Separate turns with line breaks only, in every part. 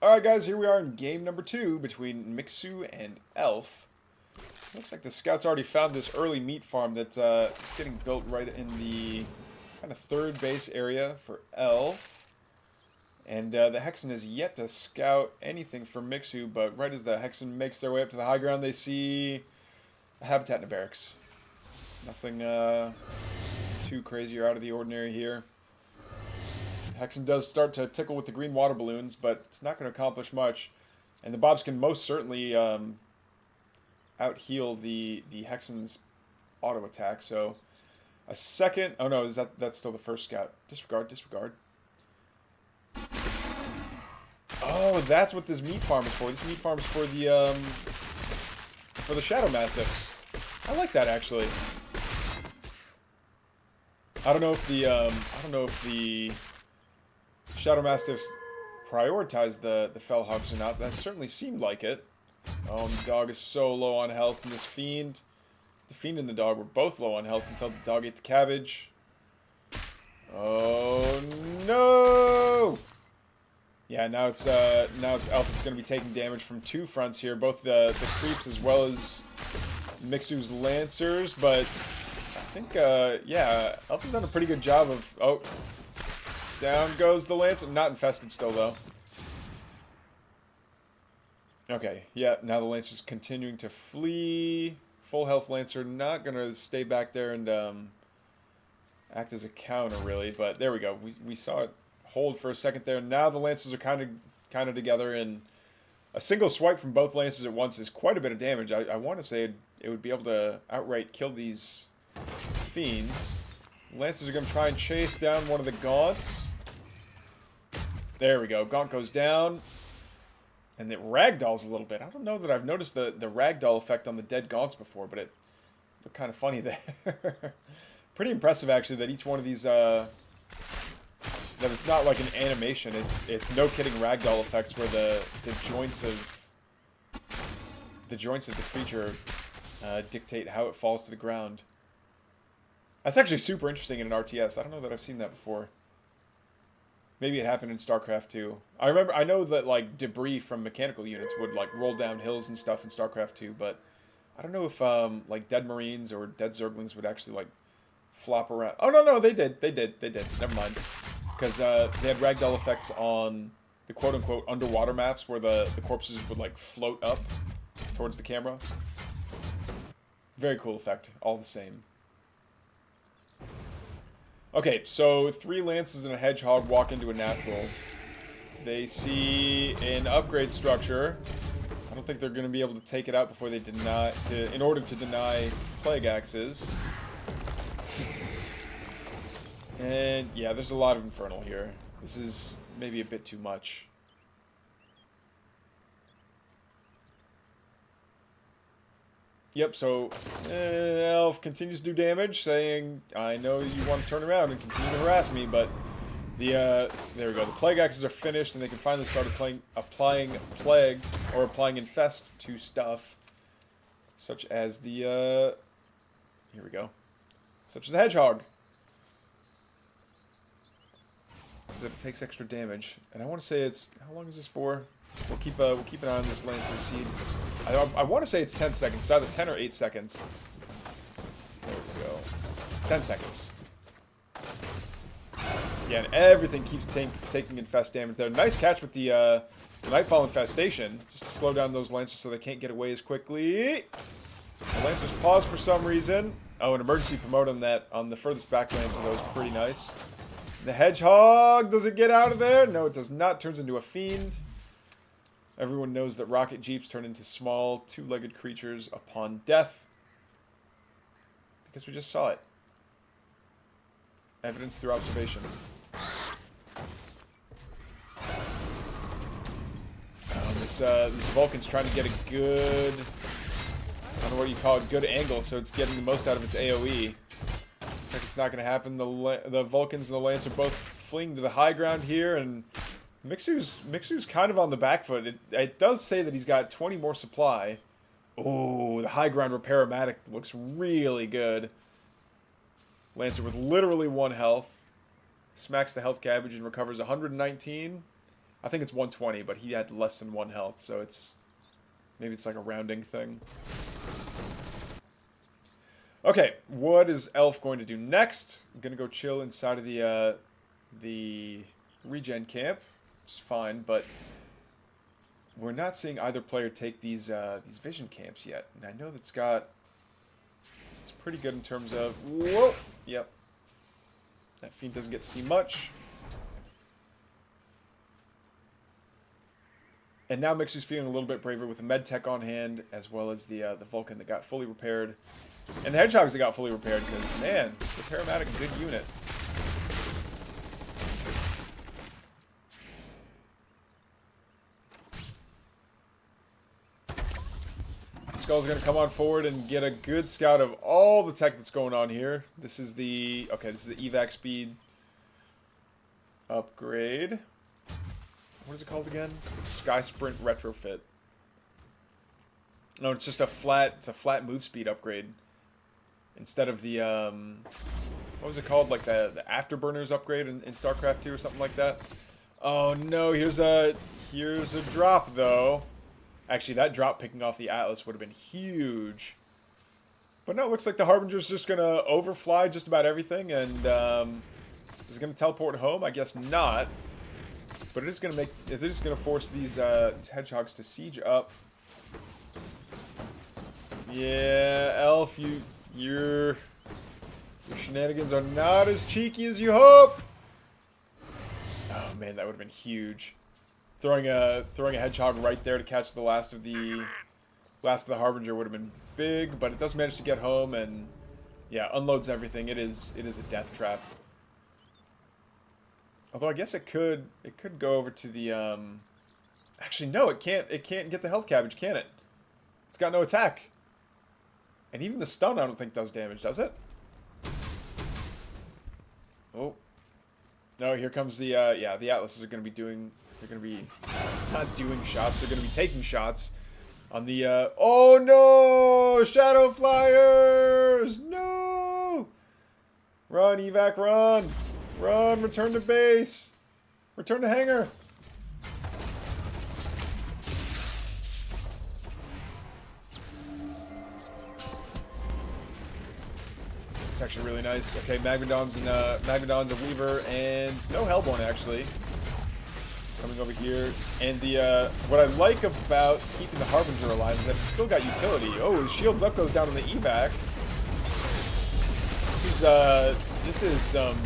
Alright guys, here we are in game number 2 between Mixu and Elf. Looks like the scouts already found this early meat farm that's it's getting built right in the kind of third base area for Elf. And the Hexen has yet to scout anything for Mixu, but right as the Hexen makes their way up to the high ground, they see a habitat in a barracks. Nothing too crazy or out of the ordinary here. Hexen does start to tickle with the green water balloons, but it's not going to accomplish much. And the Bobs can most certainly out-heal the Hexen's auto attack. So a second... Oh no, that's still the first scout. Disregard, disregard. Oh, that's what this meat farm is for. This meat farm is for the Shadow Mastiffs. I like that actually. I don't know if the Shadow Mastiffs prioritize the Fellhogs or not. That certainly seemed like it. Oh, the dog is so low on health, and this Fiend... The Fiend and the dog were both low on health until the dog ate the cabbage. Oh, no! Yeah, now it's Elf that's going to be taking damage from two fronts here. Both the creeps as well as Mixu's Lancers, but I think, yeah, Elf has done a pretty good job of... Oh... Down goes the Lancer. Not infested still, though. Okay, yeah, now the Lancer's continuing to flee. Full health Lancer, not going to stay back there and act as a counter, really. But there we go. We saw it hold for a second there. Now the Lancers are kind of together, and a single swipe from both Lancers at once is quite a bit of damage. I want to say it would be able to outright kill these Fiends. Lancers are going to try and chase down one of the Gaunts. There we go. Gaunt goes down. And it ragdolls a little bit. I don't know that I've noticed the ragdoll effect on the dead Gaunts before, but it looked kind of funny there. Pretty impressive, actually, that each one of these... that it's not like an animation. It's no kidding ragdoll effects where the joints of... The joints of the creature dictate how it falls to the ground. That's actually super interesting in an RTS. I don't know that I've seen that before. Maybe it happened in StarCraft 2. I know that like debris from mechanical units would like roll down hills and stuff in StarCraft 2, but I don't know if like dead Marines or dead Zerglings would actually like flop around. Oh no, they did. Never mind. Because they had ragdoll effects on the quote-unquote underwater maps where the corpses would like float up towards the camera. Very cool effect, all the same. Okay, so 3 Lances and a Hedgehog walk into a natural. They see an upgrade structure. I don't think they're going to be able to take it out before they deny... in order to deny Plague Axes. And, yeah, there's a lot of Infernal here. This is maybe a bit too much. Yep, so Elf continues to do damage, saying, I know you want to turn around and continue to harass me, but there we go. The Plague Axes are finished, and they can finally start applying Plague, or applying Infest to stuff, such as the, here we go, such as the Hedgehog. So that it takes extra damage. And I want to say it's, how long is this for? We'll keep an eye on this Lancer seed. I want to say it's 10 seconds. It's either 10 or 8 seconds. There we go. 10 seconds. Yeah, and everything keeps taking infest damage there. Nice catch with the Nightfall Infestation. Just to slow down those Lancers so they can't get away as quickly. The Lancers pause for some reason. Oh, an emergency promote on the furthest back Lancer. That was pretty nice. The Hedgehog, does it get out of there? No, it does not. Turns into a Fiend. Everyone knows that rocket jeeps turn into small, two-legged creatures upon death. Because we just saw it. Evidence through observation. This Vulcan's trying to get a good... I don't know what you call it, good angle, so it's getting the most out of its AoE. Looks like it's not going to happen. The Vulcans and the Lance are both fleeing to the high ground here, and... Mixu's kind of on the back foot. It does say that he's got 20 more supply. Oh, the high ground Repair-O-Matic looks really good. Lancer with literally 1 health. Smacks the health cabbage and recovers 119. I think it's 120, but he had less than 1 health, so it's... Maybe it's like a rounding thing. Okay, what is Elf going to do next? I'm going to go chill inside of the regen camp. Which is fine, but... We're not seeing either player take these vision camps yet. And I know that's got... It's pretty good in terms of... Whoa! Yep. That Fiend doesn't get to see much. And now Mixu's feeling a little bit braver with the med tech on hand, as well as the Vulcan that got fully repaired. And the Hedgehogs that got fully repaired, because, man, the Paramedic, good unit. Skull's going to come on forward and get a good scout of all the tech that's going on here. This is the... Okay, this is the evac speed upgrade. What is it called again? Sky Sprint retrofit. No, it's just a flat move speed upgrade. Instead of the, what was it called? Like the Afterburners upgrade in StarCraft 2 or something like that. Oh no, here's a drop though. Actually, that drop picking off the Atlas would have been huge. But no, it looks like the Harbinger's just going to overfly just about everything and is going to teleport home. I guess not. But it is going to force these Hedgehogs to siege up. Yeah, Elf, your shenanigans are not as cheeky as you hope. Oh man, that would have been huge. Throwing a Hedgehog right there to catch the last of the Harbinger would have been big, but it does manage to get home and yeah, unloads everything. It is a death trap. Although I guess it could go over to the actually no, it can't get the health cabbage, can it? It's got no attack. And even the stun I don't think does damage, does it? Oh. No, here comes the yeah, the Atlases are going to be doing not doing shots, they're going to be taking shots on the oh no! Shadow Flyers! No! Run, evac, run! Run, return to base! Return to hangar! It's actually really nice. Okay, Magmadon's a Weaver and no Hellborn actually. Coming over here. And the what I like about keeping the Harbinger alive is that it's still got utility. Oh, his shields up goes down on the evac. This is some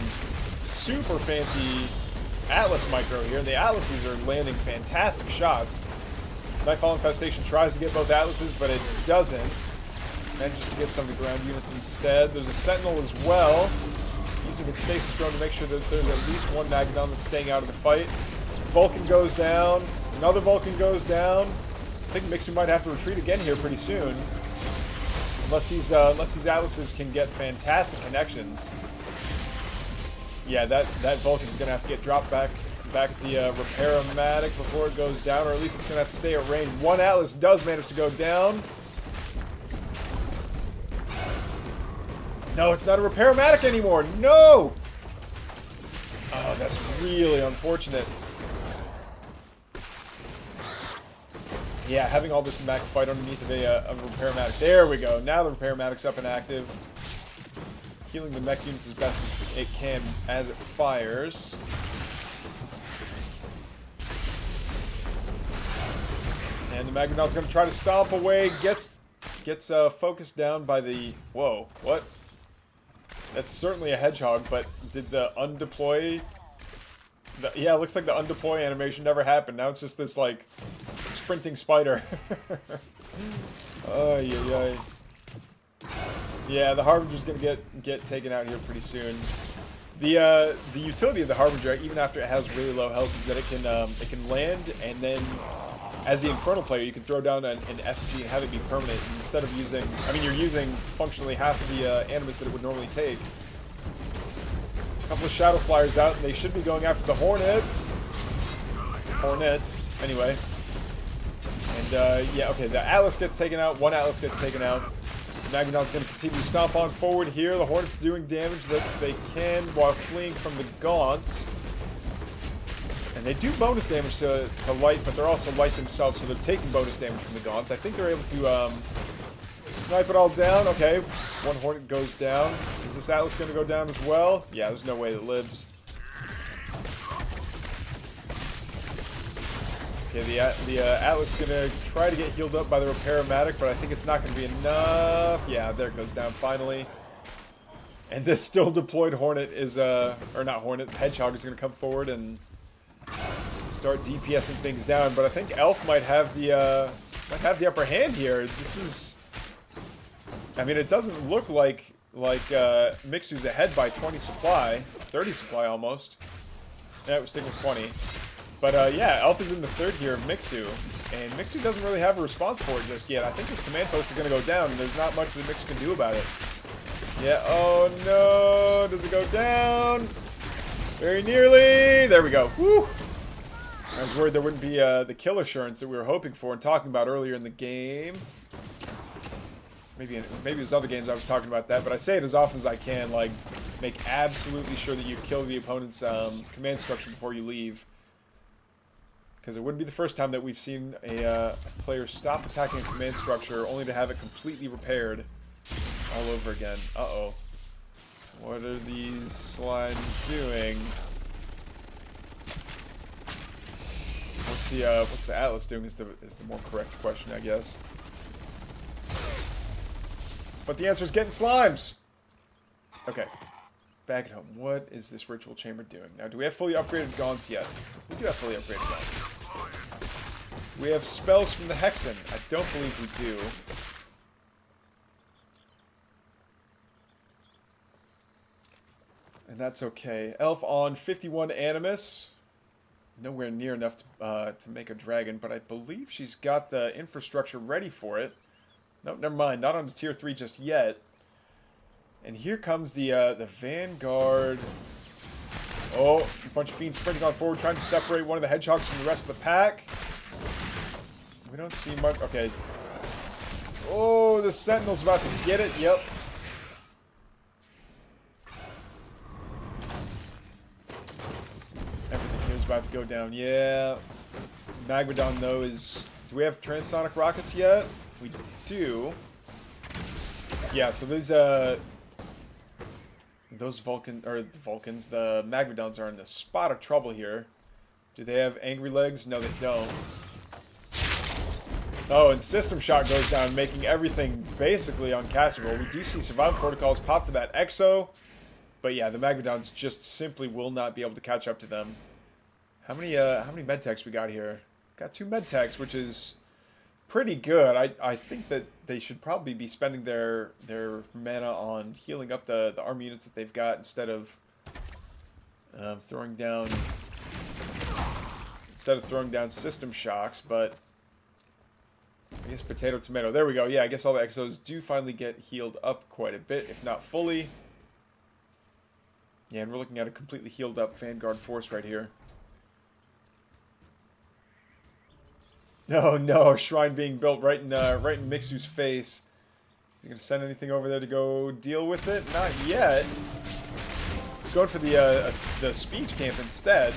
super fancy Atlas micro here. The Atlases are landing fantastic shots. Nightfall Infestation tries to get both Atlases, but it doesn't. Manages to get some of the ground units instead. There's a Sentinel as well. Using its stasis drone to make sure that there's at least one Magmadon that's staying out of the fight. Vulcan goes down. Another Vulcan goes down. I think Mixu might have to retreat again here pretty soon. Unless these Atlases can get fantastic connections. Yeah, that Vulcan's going to have to get dropped back the Repair-O-Matic before it goes down, or at least it's going to have to stay at range. One Atlas does manage to go down. No, it's not a Repair-O-Matic anymore. No! Oh, that's really unfortunate. Yeah, having all this mech fight underneath of a Repair-O-Matic. There we go. Now the Repair-O-Matic's up and active. Healing the mech units as best as it can as it fires. And the Magmadon's going to try to stomp away. Gets focused down by the... Whoa, what? That's certainly a Hedgehog, but did the undeploy... Yeah, it looks like the undeploy animation never happened. Now it's just this, like, sprinting spider. Oh, yeah. Yeah, the Harbinger's gonna get taken out here pretty soon. The utility of the Harbinger, even after it has really low health, is that it can land, and then as the Infernal player, you can throw down an SG and have it be permanent instead of using. I mean, you're using functionally half of the Animus that it would normally take. A couple of Shadow Flyers out, and they should be going after the Hornets. Anyway. And yeah, okay, the Atlas gets taken out. One Atlas gets taken out. Magmadon's going to continue to stomp on forward here. The Hornets doing damage that they can while fleeing from the Gaunts. And And they do bonus damage to light, but they're also light themselves, so they're taking bonus damage from the Gaunts. I think they're able to snipe it all down. Okay, one Hornet goes down. Is this Atlas going to go down as well? Yeah, there's no way it lives. Okay, the Atlas is going to try to get healed up by the Repair-O-Matic, but I think it's not going to be enough. Yeah, there it goes down finally. And this still deployed Hornet is, or not Hornet, Hedgehog is going to come forward and start DPSing things down. But I think Elf might have the upper hand here. This is, I mean, it doesn't look like Mixu's ahead by 20 supply, 30 supply almost. Yeah, we're sticking with 20. But yeah, Elf is in the third here of Mixu, and Mixu doesn't really have a response for it just yet. I think his command post is going to go down, and there's not much that Mixu can do about it. Yeah, oh no, does it go down? Very nearly. There we go. Woo! I was worried there wouldn't be the kill assurance that we were hoping for and talking about earlier in the game. Maybe it was other games I was talking about that, but I say it as often as I can, like, make absolutely sure that you kill the opponent's command structure before you leave. Because it wouldn't be the first time that we've seen a player stop attacking a command structure only to have it completely repaired all over again. Uh-oh. What are these slimes doing? What's the Atlas doing is the more correct question, I guess. But the answer is getting slimes! Okay. Back at home. What is this ritual chamber doing? Now, do we have fully upgraded Gaunts yet? We do have fully upgraded Gaunts. We have spells from the Hexen. I don't believe we do. And that's okay. Elf on 51 Animus. Nowhere near enough to make a dragon, but I believe she's got the infrastructure ready for it. Nope, never mind. Not on the tier 3 just yet. And here comes the Vanguard. Oh, a bunch of fiends sprinting on forward, trying to separate one of the Hedgehogs from the rest of the pack. We don't see much. Okay. Oh, the Sentinel's about to get it. Yep. Everything here is about to go down. Yeah. Magmadon, though, is... Do we have transonic rockets yet? We do. Yeah, so these, those Vulcans, the Magmadons are in a spot of trouble here. Do they have angry legs? No, they don't. Oh, and System Shock goes down, making everything basically uncatchable. We do see Survival Protocols pop for that Exo. But yeah, the Magmadons just simply will not be able to catch up to them. How many medtechs we got here? Got 2 medtechs, which is pretty good. I think that they should probably be spending their mana on healing up the army units that they've got instead of throwing down System Shocks. But I guess potato tomato. There we go. Yeah, I guess all the Exos do finally get healed up quite a bit, if not fully. Yeah, and we're looking at a completely healed up Vanguard force right here. No, no, shrine being built right in Mixu's face. Is he gonna send anything over there to go deal with it? Not yet. He's going for the speech camp instead.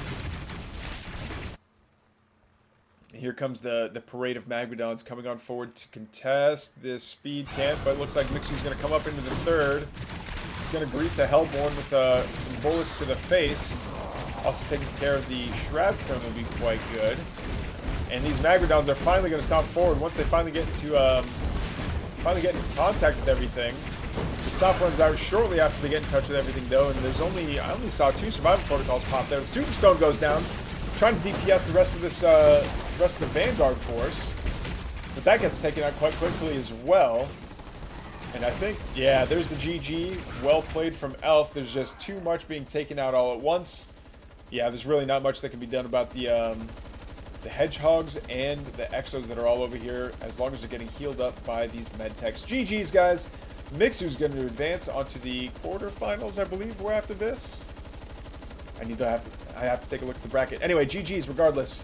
And here comes the parade of Magmadons coming on forward to contest this speed camp, but it looks like Mixu's gonna come up into the third. He's gonna greet the Hellborn with some bullets to the face. Also taking care of the Shroud Stone will be quite good. And these Magmadons are finally going to stomp forward once they finally get into contact with everything. The stop runs out shortly after they get in touch with everything, though, and I only saw 2 Survival Protocols pop there. The Tombstone goes down, trying to DPS the rest of the Vanguard force, but that gets taken out quite quickly as well. And I think, yeah, there's the GG. Well played from Elf. There's just too much being taken out all at once. Yeah, there's really not much that can be done about the Hedgehogs and the Exos that are all over here, as long as they're getting healed up by these medtechs. GG's, guys. Mixu's going to advance onto the quarterfinals, I believe, we're after this. I have to take a look at the bracket. Anyway, GG's regardless.